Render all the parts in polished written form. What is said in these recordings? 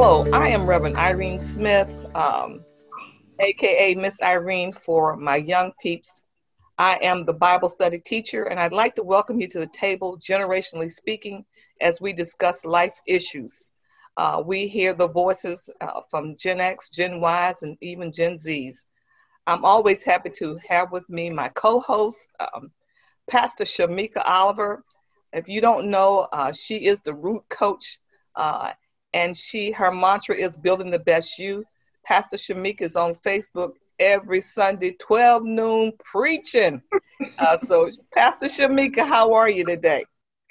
Hello, I am Reverend Irene Smith, aka Miss Irene for my young peeps. I am the Bible study teacher, and I'd like to welcome you to the table, generationally speaking, as we discuss life issues. We hear the voices from Gen X, Gen Ys, and even Gen Zs. I'm always happy to have with me my co-host, Pastor Shamika Oliver. If you don't know, she is the root coach, and her mantra is building the best you. Pastor Shamika is on Facebook every Sunday, 12 noon, preaching. So, Pastor Shamika, how are you today?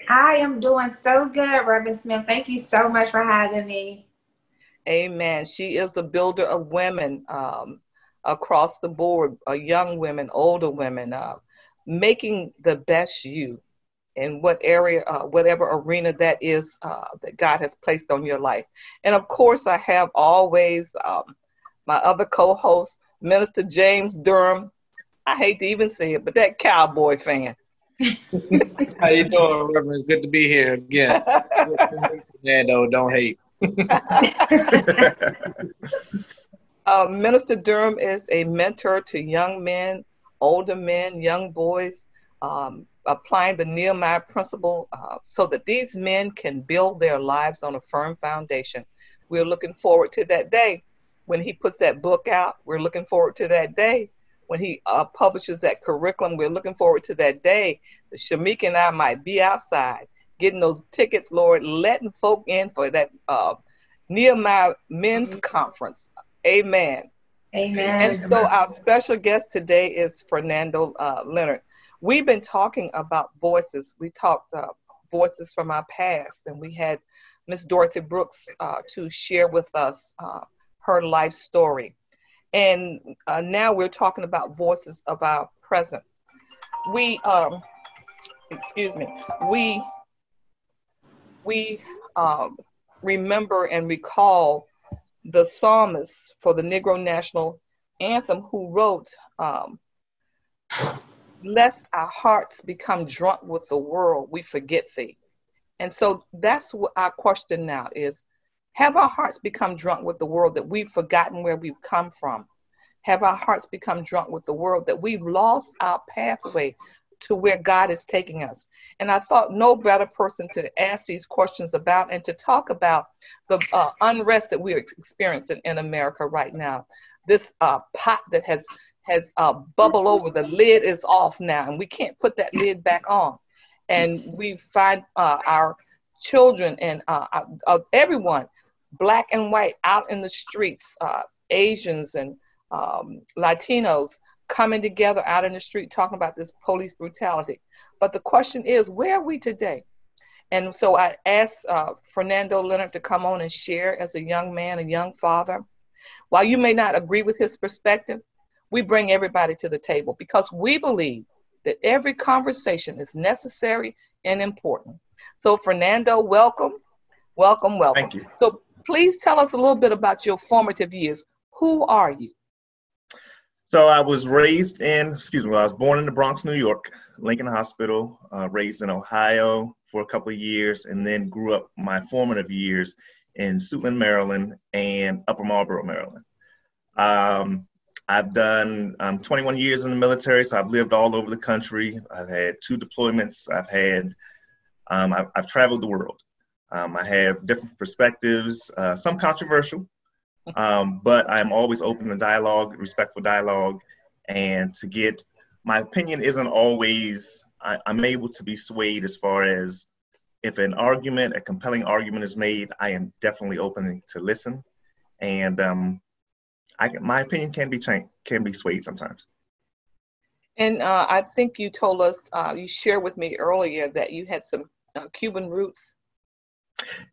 I am doing so good, Reverend Smith. Thank you so much for having me. Amen. She is a builder of women across the board, young women, older women, making the best you in what area, whatever arena that is that God has placed on your life. And of course, I have always my other co-host, Minister James Durham. I hate to even say it, but that Cowboy fan. How you doing, Reverend? It's good to be here again. Don't hate. Minister Durham is a mentor to young men, older men, young boys, applying the Nehemiah principle so that these men can build their lives on a firm foundation. We're looking forward to that day when he puts that book out. We're looking forward to that day when he publishes that curriculum. We're looking forward to that day that Shamika and I might be outside getting those tickets, Lord, letting folk in for that Nehemiah Men's Conference. Amen. Amen. And so our special guest today is Fernando Leonard. We've been talking about voices. We talked voices from our past, and we had Miss Dorothy Brooks to share with us her life story. And now we're talking about voices of our present. We remember and recall the psalmist for the Negro National Anthem who wrote, lest our hearts become drunk with the world, we forget thee. And so that's what our question now is. Have our hearts become drunk with the world that we've forgotten where we've come from? Have our hearts become drunk with the world that we've lost our pathway to where God is taking us? And I thought no better person to ask these questions about and to talk about the unrest that we're experiencing in America right now. This pot that has bubbled over, the lid is off now, and we can't put that lid back on. And we find our children and everyone, black and white, out in the streets, Asians and Latinos coming together out in the street talking about this police brutality. But the question is, where are we today? And so I asked Fernando Leonard to come on and share as a young man, a young father. While you may not agree with his perspective, we bring everybody to the table because we believe that every conversation is necessary and important. So Fernando, welcome. Thank you. So please tell us a little bit about your formative years. Who are you? So I was born in the Bronx, New York, Lincoln Hospital, raised in Ohio for a couple of years, and then grew up my formative years in Suitland, Maryland, and Upper Marlboro, Maryland. I've done 21 years in the military, so I've lived all over the country. I've had 2 deployments. I've traveled the world. I have different perspectives, some controversial, but I'm always open to dialogue, respectful dialogue, and to get, my opinion isn't always, I'm able to be swayed as far as if a compelling argument is made, I am definitely open to listen. And my opinion can be swayed sometimes. And I think you told us, you shared with me earlier that you had some Cuban roots.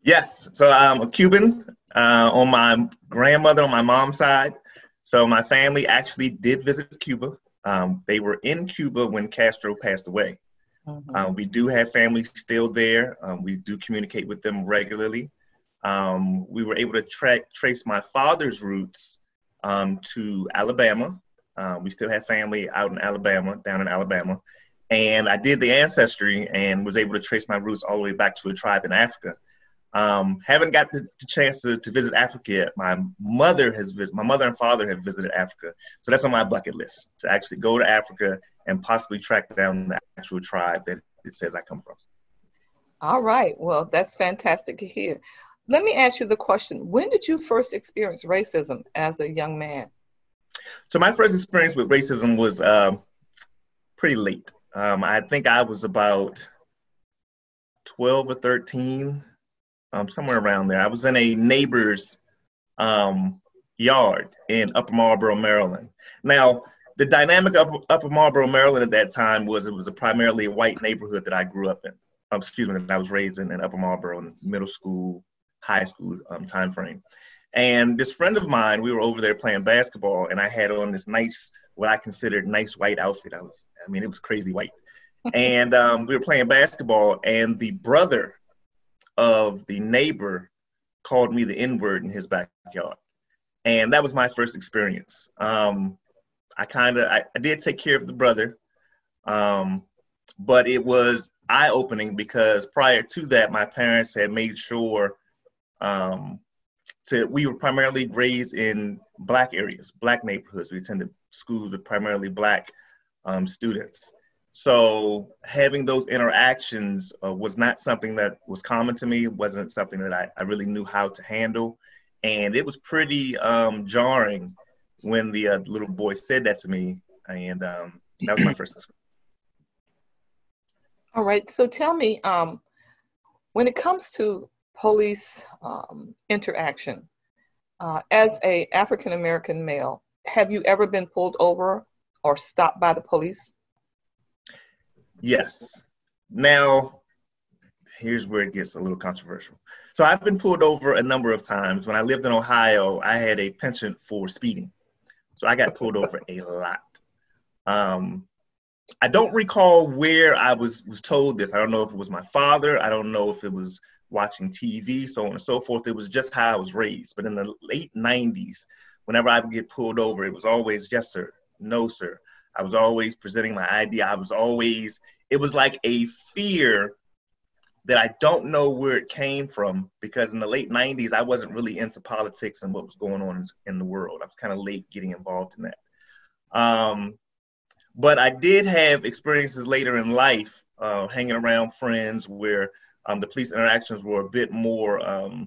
Yes, so I'm a Cuban on my grandmother on my mom's side. So my family actually did visit Cuba. They were in Cuba when Castro passed away. Mm-hmm. We do have family still there. We do communicate with them regularly. We were able to trace my father's roots to Alabama. We still have family out in Alabama, down in Alabama. And I did the ancestry and was able to trace my roots all the way back to a tribe in Africa. Haven't got the chance to visit Africa yet. My mother and father have visited Africa. So that's on my bucket list, to actually go to Africa and possibly track down the actual tribe that it says I come from. All right. Well, that's fantastic to hear. Let me ask you the question. When did you first experience racism as a young man? So my first experience with racism was pretty late. I think I was about 12 or 13. Somewhere around there. I was in a neighbor's yard in Upper Marlboro, Maryland. Now, the dynamic of Upper Marlboro, Maryland at that time was it was a primarily white neighborhood that I grew up in. That I was raised in Upper Marlboro in middle school, high school time frame. And this friend of mine, we were over there playing basketball, and I had on this nice, what I considered nice white outfit. It was crazy white. And we were playing basketball, and the brother of the neighbor called me the N-word in his backyard. And that was my first experience. I did take care of the brother, but it was eye-opening because prior to that, my parents had made sure we were primarily raised in Black areas, Black neighborhoods. We attended schools with primarily Black students. So having those interactions was not something that was common to me. It wasn't something that I really knew how to handle. And it was pretty jarring when the little boy said that to me. And that was my first experience. All right. So tell me, when it comes to police interaction, as a African-American male, have you ever been pulled over or stopped by the police? Yes. Now, here's where it gets a little controversial. So I've been pulled over a number of times. When I lived in Ohio, I had a penchant for speeding. So I got pulled over a lot. I don't recall where I was told this. I don't know if it was my father. I don't know if it was watching TV, so on and so forth. It was just how I was raised. But in the late 90s, whenever I would get pulled over, it was always, yes, sir, no, sir. I was always presenting my ID. It was like a fear that I don't know where it came from, because in the late 90s, I wasn't really into politics and what was going on in the world. I was kind of late getting involved in that. But I did have experiences later in life hanging around friends where the police interactions were a bit more,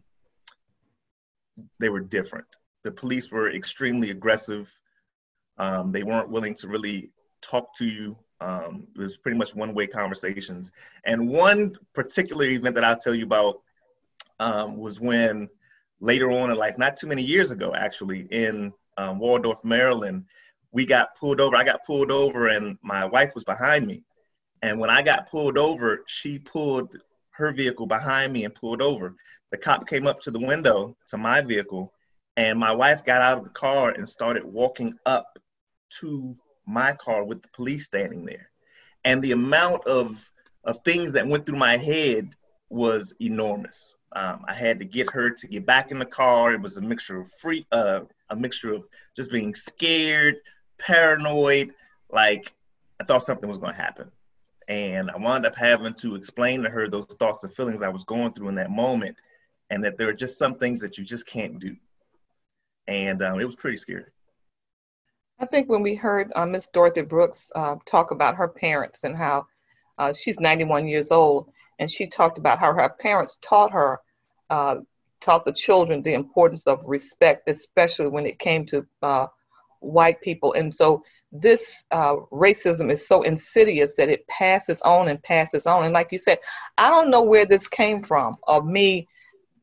they were different. The police were extremely aggressive. They weren't willing to really talk to you. It was pretty much one-way conversations. And one particular event that I'll tell you about was when later on in life, not too many years ago, actually, in Waldorf, Maryland, I got pulled over and my wife was behind me. And when I got pulled over, she pulled her vehicle behind me and pulled over. The cop came up to the window to my vehicle, and my wife got out of the car and started walking up to my car with the police standing there. And the amount of things that went through my head was enormous. I had to get her to get back in the car. It was a mixture of just being scared, paranoid, like I thought something was going to happen. And I wound up having to explain to her those thoughts and feelings I was going through in that moment, and that there are just some things that you just can't do. And it was pretty scary. I think when we heard Miss Dorothy Brooks talk about her parents and how she's 91 years old, and she talked about how her parents taught the children the importance of respect, especially when it came to white people. And so this racism is so insidious that it passes on and passes on. And like you said, I don't know where this came from, of me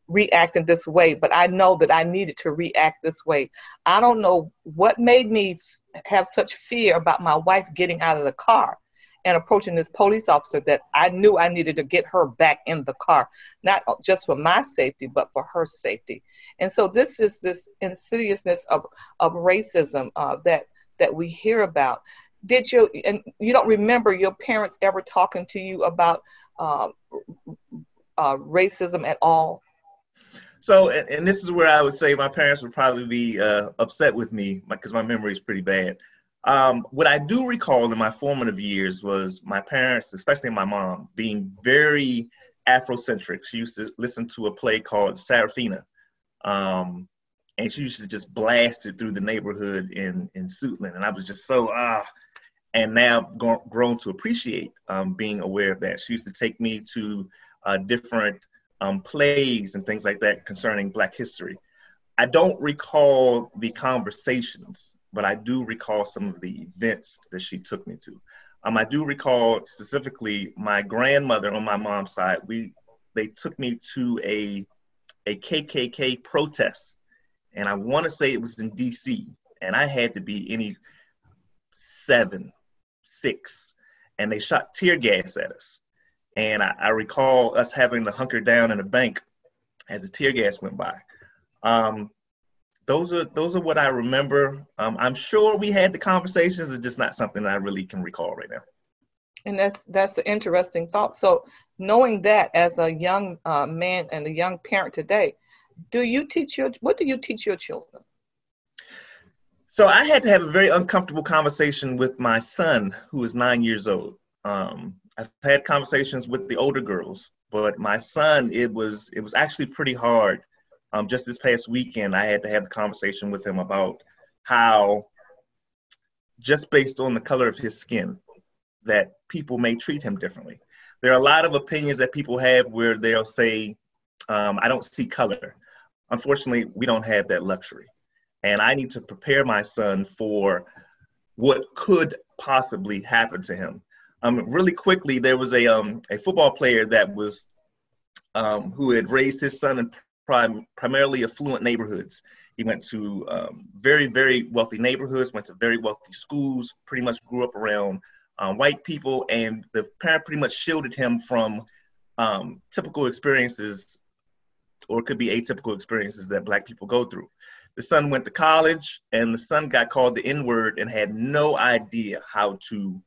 reacting this way, but I know that I needed to react this way. I don't know what made me have such fear about my wife getting out of the car and approaching this police officer, that I knew I needed to get her back in the car, not just for my safety, but for her safety. And so this is this insidiousness of racism that we hear about. And you don't remember your parents ever talking to you about racism at all? So, and this is where I would say my parents would probably be upset with me, because my memory is pretty bad. What I do recall in my formative years was my parents, especially my mom, being very Afrocentric. She used to listen to a play called Sarafina. And she used to just blast it through the neighborhood in Suitland. And I was just so, and now grown to appreciate being aware of that. She used to take me to different plays and things like that concerning Black history. I don't recall the conversations, but I do recall some of the events that she took me to. I do recall specifically my grandmother on my mom's side. They took me to a KKK protest, and I want to say it was in DC, and I had to be 7, 6, and they shot tear gas at us. And I recall us having to hunker down in a bank as the tear gas went by. Those are what I remember. I'm sure we had the conversations. It's just not something that I really can recall right now. And that's an interesting thought. So knowing that as a young man and a young parent today, what do you teach your children? So I had to have a very uncomfortable conversation with my son, who is 9 years old. I've had conversations with the older girls, but my son, it was actually pretty hard. Just this past weekend, I had to have a conversation with him about how, just based on the color of his skin, that people may treat him differently. There are a lot of opinions that people have where they'll say, I don't see color. Unfortunately, we don't have that luxury. And I need to prepare my son for what could possibly happen to him. Really quickly, there was a football player that was who had raised his son in primarily affluent neighborhoods. He went to very, very wealthy neighborhoods, went to very wealthy schools, pretty much grew up around white people, and the parent pretty much shielded him from typical experiences, or it could be atypical experiences that Black people go through. The son went to college, and the son got called the N-word and had no idea how to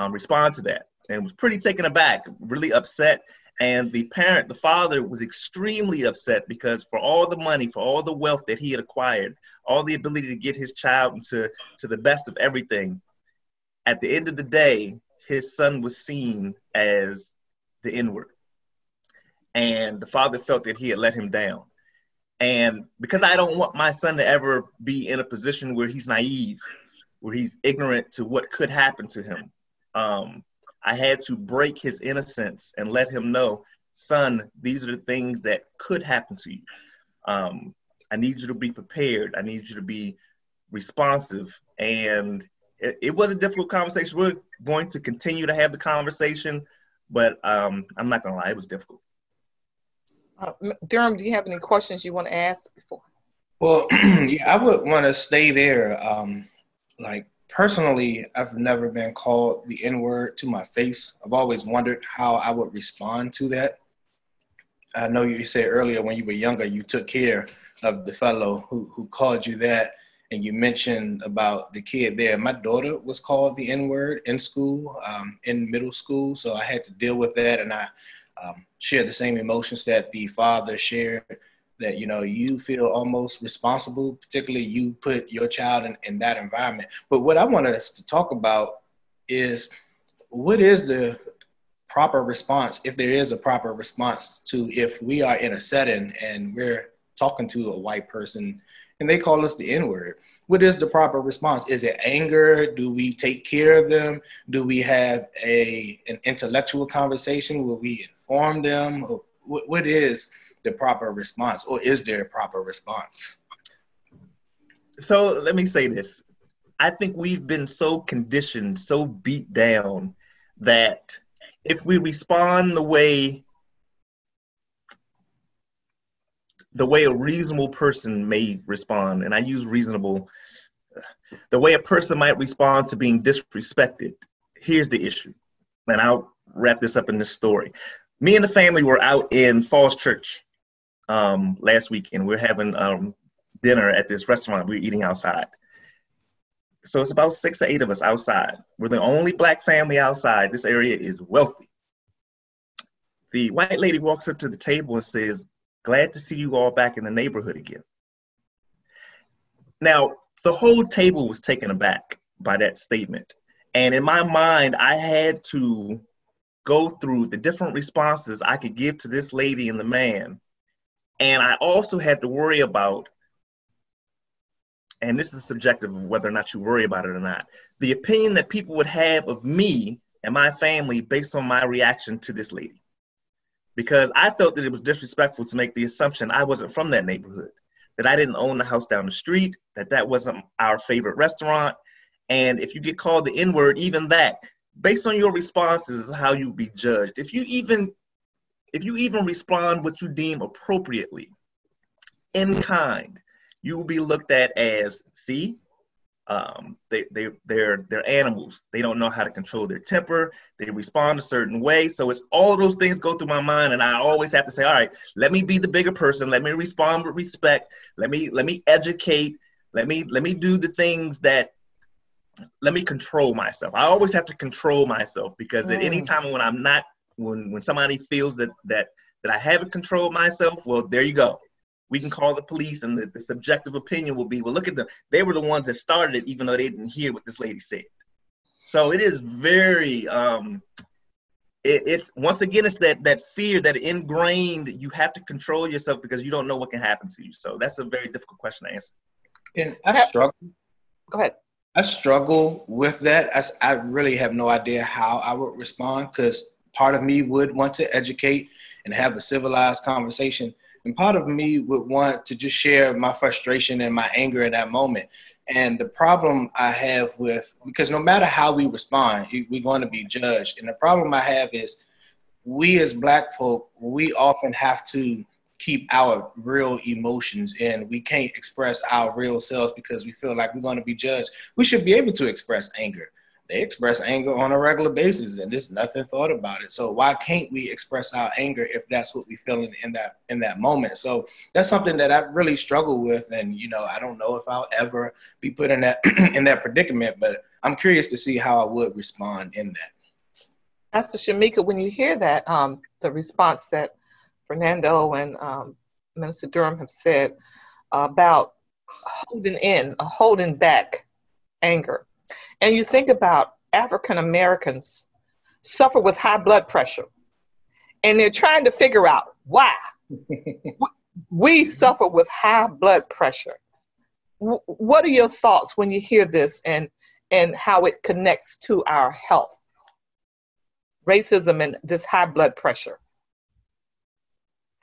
respond to that, and was pretty taken aback, really upset. And the parent, the father, was extremely upset because for all the money, for all the wealth that he had acquired, all the ability to get his child into the best of everything, at the end of the day, his son was seen as the N-word. And the father felt that he had let him down. And because I don't want my son to ever be in a position where he's naive, where he's ignorant to what could happen to him, I had to break his innocence and let him know, son, these are the things that could happen to you. I need you to be prepared. I need you to be responsive. And it was a difficult conversation. We're going to continue to have the conversation, but I'm not going to lie, it was difficult. Durham, do you have any questions you want to ask before? Well, yeah, I would want to stay there. Like, personally, I've never been called the N-word to my face. I've always wondered how I would respond to that. I know you said earlier when you were younger, you took care of the fellow who called you that, and you mentioned about the kid there. My daughter was called the N-word in school, in middle school, so I had to deal with that, and I shared the same emotions that the father shared, that, you know, you feel almost responsible, particularly you put your child in that environment. But what I want us to talk about is, what is the proper response, if there is a proper response, to if we are in a setting and we're talking to a white person and they call us the N-word? What is the proper response? Is it anger? Do we take care of them? Do we have an intellectual conversation? Will we inform them? What is the proper response, or is there a proper response? So let me say this. I think we've been so conditioned, so beat down, that if we respond the way a reasonable person may respond, and I use reasonable, the way a person might respond to being disrespected, here's the issue. And I'll wrap this up in this story. Me and the family were out in Falls Church last weekend. We're having dinner at this restaurant. We're eating outside. So it's about 6 or 8 of us outside. We're the only Black family outside. This area is wealthy. The white lady walks up to the table and says, "Glad to see you all back in the neighborhood again." Now, the whole table was taken aback by that statement. And in my mind, I had to go through the different responses I could give to this lady and the man. And I also had to worry about, and this is subjective of whether or not you worry about it or not, the opinion that people would have of me and my family based on my reaction to this lady. Because I felt that it was disrespectful to make the assumption I wasn't from that neighborhood, that I didn't own the house down the street, that that wasn't our favorite restaurant. And if you get called the N-word, even that, based on your responses, is how you be judged. If you even respond what you deem appropriately, in kind, you will be looked at as, see, they're animals. They don't know how to control their temper. They respond a certain way. So it's all of those things go through my mind, and I always have to say, all right, let me be the bigger person. Let me respond with respect. Let me educate. Let me do the things that, let me control myself. I always have to control myself, because at any time when I'm not, when somebody feels that I haven't controlled myself, well, there you go. We can call the police, and the subjective opinion will be, well, look at them. They were the ones that started it, even though they didn't hear what this lady said. So it is very, it's once again, it's that fear, that ingrained, you have to control yourself because you don't know what can happen to you. So that's a very difficult question to answer. And I struggle. Go ahead. I struggle with that. I really have no idea how I would respond, because part of me would want to educate and have a civilized conversation. And part of me would want to just share my frustration and my anger in that moment. And the problem I have with, because no matter how we respond, we're going to be judged. And the problem I have is, we as Black folk, we often have to keep our real emotions in. We can't express our real selves because we feel like we're going to be judged. We should be able to express anger. They express anger on a regular basis, and there's nothing thought about it. So why can't we express our anger if that's what we feel in that moment? So that's something that I really struggle with, and I don't know if I'll ever be put in that in that predicament, but I'm curious to see how I would respond in that. Pastor Shamika, when you hear that, the response that Fernando and Minister Durham have said about holding back anger. And you think about African Americans suffer with high blood pressure, and they're trying to figure out why. We suffer with high blood pressure. What are your thoughts when you hear this, and how it connects to our health? Racism and this high blood pressure.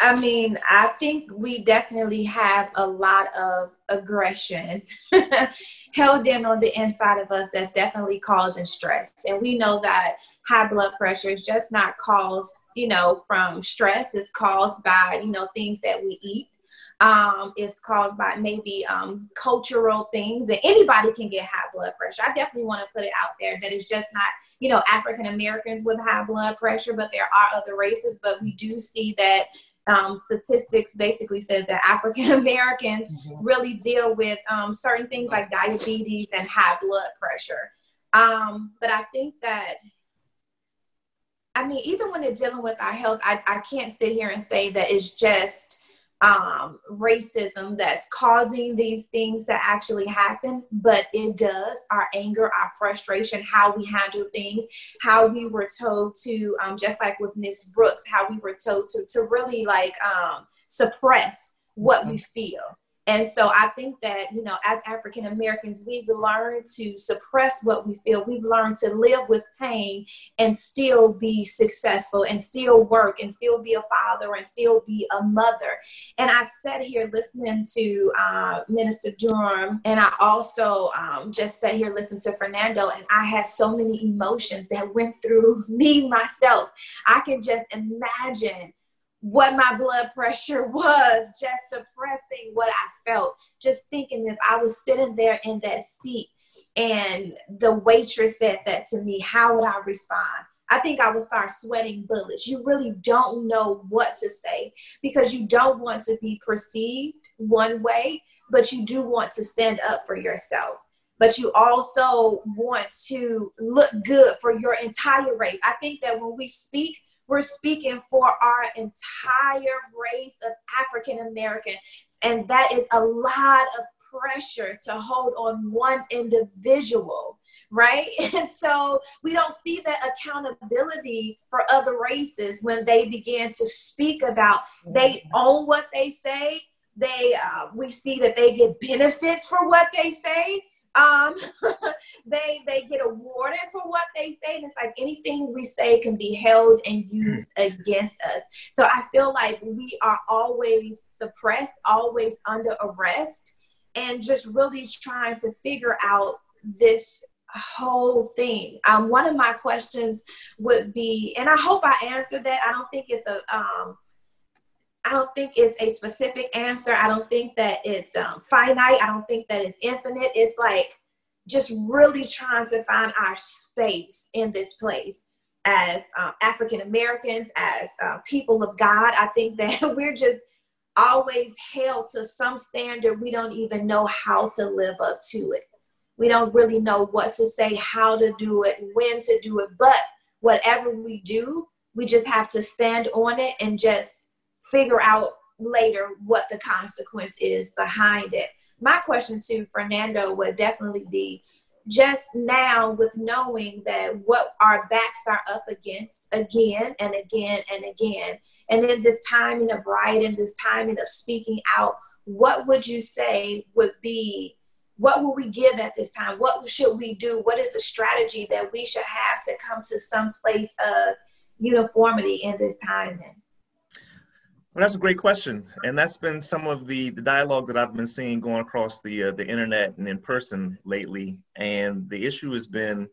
I mean, I think we definitely have a lot of aggression held in on the inside of us that's definitely causing stress. And we know that high blood pressure is just not caused, from stress. It's caused by, things that we eat. It's caused by maybe cultural things, and anybody can get high blood pressure. I definitely want to put it out there that it's just not, African Americans with high blood pressure, but there are other races. But we do see that statistics basically says that African Americans really deal with certain things like diabetes and high blood pressure. But I think that, even when they're dealing with our health, I can't sit here and say that it's just racism that's causing these things to actually happen, but it does. Our anger, our frustration, how we handle things, how we were told to, just like with Miss Brooks, how we were told to really suppress what we feel. And so I think that, as African Americans, we've learned to suppress what we feel. We've learned to live with pain and still be successful and still work and still be a father and still be a mother. And I sat here listening to Minister Durham, and I also just sat here listening to Fernando, and I had so many emotions that went through me myself. I can just imagine what my blood pressure was, just suppressing what I felt, just thinking if I was sitting there in that seat and the waitress said that to me, how would I respond? I think I would start sweating bullets. You really don't know what to say because you don't want to be perceived one way, but you do want to stand up for yourself. But you also want to look good for your entire race. I think that when we speak, we're speaking for our entire race of African Americans. And that is a lot of pressure to hold on one individual right? And so we don't see that accountability for other races when they begin to speak about, they own what they say. We see that they get benefits for what they say. They get awarded for what they say, and it's like anything we say can be held and used against us. So I feel like we are always suppressed, always under arrest, and just really trying to figure out this whole thing. One of my questions would be, and I hope I answered that. I don't think it's a specific answer. I don't think that it's finite. I don't think that it's infinite. It's like just really trying to find our space in this place as African Americans, as people of God. I think that we're just always held to some standard. We don't even know how to live up to it. We don't really know what to say, how to do it, when to do it. But whatever we do, we just have to stand on it and just figure out later what the consequence is behind it. My question to Fernando would definitely be, just now with knowing that what our backs are up against again and again and again, and in this timing of writing, this timing of speaking out, what would you say would be, what will we give at this time? What should we do? What is the strategy that we should have to come to some place of uniformity in this timing? Well, that's a great question. And that's been some of the dialogue that I've been seeing going across the internet and in person lately. And the issue has been,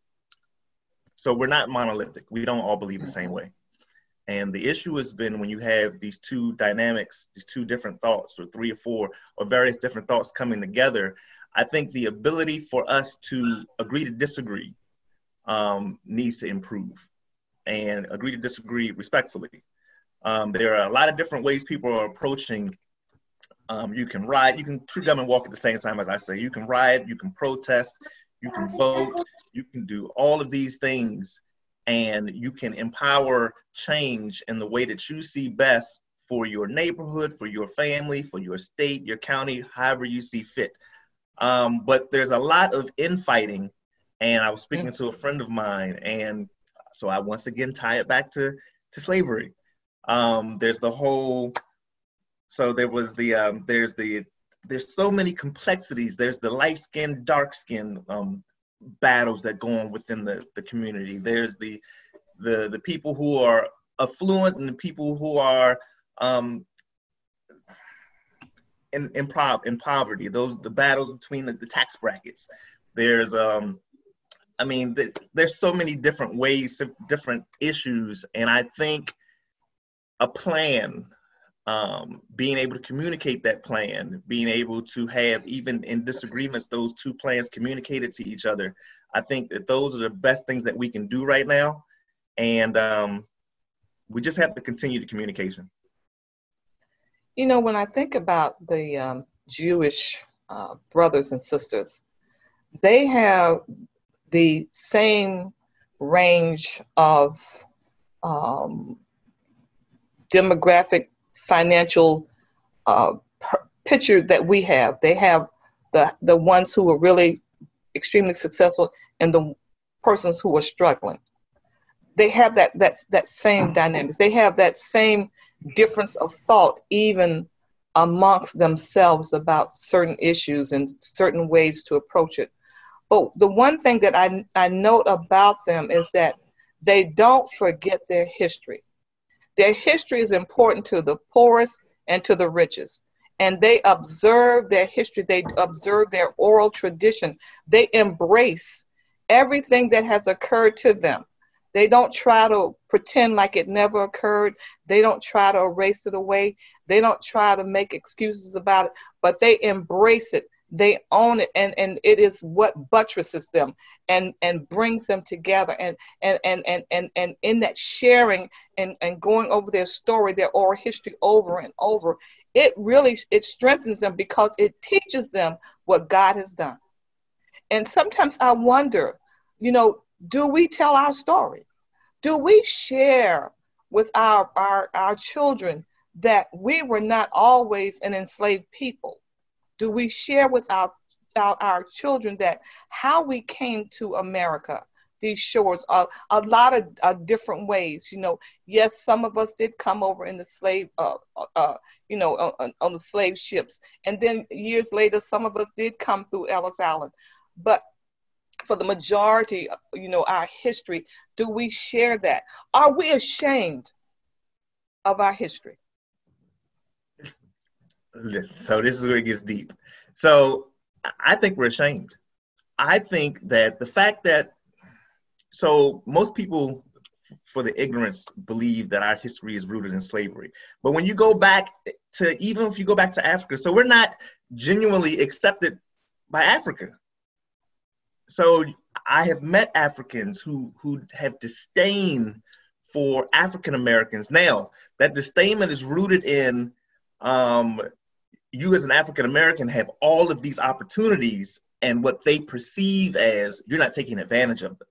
so we're not monolithic. We don't all believe the same way. And the issue has been when you have these two dynamics, these two different thoughts, or three or four, or various different thoughts coming together, I think the ability for us to agree to disagree needs to improve, and agree to disagree respectfully. There are a lot of different ways people are approaching. You can ride, you can chew gum and walk at the same time, as I say. You can ride, you can protest, you can vote, you can do all of these things, and you can empower change in the way that you see best for your neighborhood, for your family, for your state, your county, however you see fit. But there's a lot of infighting, and I was speaking to a friend of mine, and so I once again tie it back to slavery. There's the whole, so there was the, there's so many complexities. There's the light skin, dark skin battles that go on within the community. There's the people who are affluent and the people who are in poverty. The battles between the tax brackets. There's there's so many different ways, different issues, and I think a plan, being able to communicate that plan, being able to have, even in disagreements, those two plans communicated to each other. I think that those are the best things that we can do right now. And we just have to continue the communication. You know, when I think about the Jewish brothers and sisters, they have the same range of demographic, financial picture that we have. They have the ones who are really extremely successful and the persons who are struggling. They have that same dynamics. They have that same difference of thought, even amongst themselves, about certain issues and certain ways to approach it. But the one thing that I note about them is that they don't forget their history. Their history is important to the poorest and to the richest. And they observe their history. They observe their oral tradition. They embrace everything that has occurred to them. They don't try to pretend like it never occurred. They don't try to erase it away. They don't try to make excuses about it, but they embrace it. They own it, and it is what buttresses them and brings them together. And in that sharing and going over their story, their oral history over and over, it strengthens them because it teaches them what God has done. And sometimes I wonder, do we tell our story? Do we share with our children that we were not always an enslaved people? Do we share with our about our children that how we came to America, these shores, a lot of different ways. Yes, some of us did come over in the slave, on the slave ships, and then years later, some of us did come through Ellis Island. But for the majority, our history, do we share that? Are we ashamed of our history? So this is where it gets deep. So I think we're ashamed. I think that the fact that, so most people, for the ignorance, believe that our history is rooted in slavery. But when you go back to, even if you go back to Africa, so we're not genuinely accepted by Africa. So I have met Africans who have disdain for African Americans. Now, that disdain is rooted in you as an African American have all of these opportunities, and what they perceive as you're not taking advantage of them.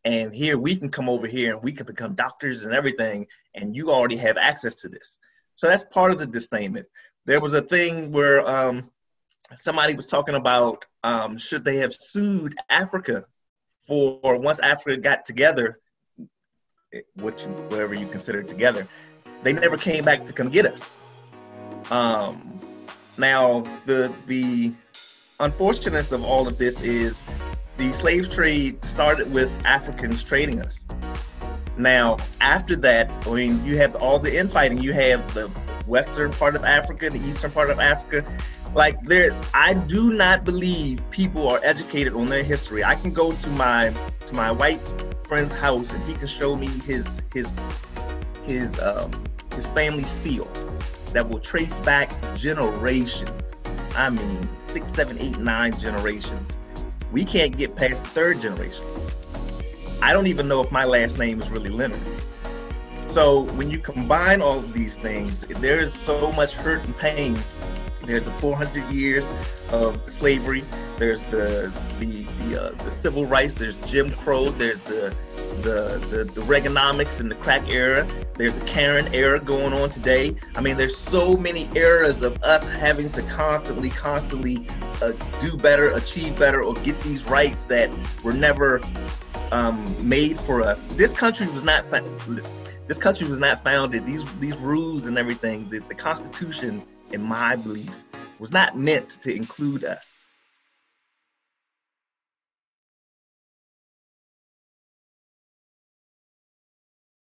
And here we can come over here and we can become doctors and everything, and you already have access to this. So that's part of the disdain. There was a thing where somebody was talking about should they have sued Africa for once Africa got together, whatever you consider together, they never came back to come get us. Now, the unfortunateness of all of this is the slave trade started with Africans trading us. Now, after that, I mean, you have all the infighting. You have the western part of Africa, the eastern part of Africa. Like, I do not believe people are educated on their history. I can go to my white friend's house and he can show me his family seal that will trace back generations. I mean, 6, 7, 8, 9 generations. We can't get past the 3rd generation. I don't even know if my last name is really Leonard. So when you combine all of these things, there is so much hurt and pain. There's the 400 years of slavery. There's the civil rights. There's Jim Crow. There's the Reaganomics and the crack era. There's the Karen era going on today. I mean, there's so many eras of us having to constantly do better, achieve better, or get these rights that were never made for us. This country was not founded. These rules and everything. The Constitution, in my belief, was not meant to include us.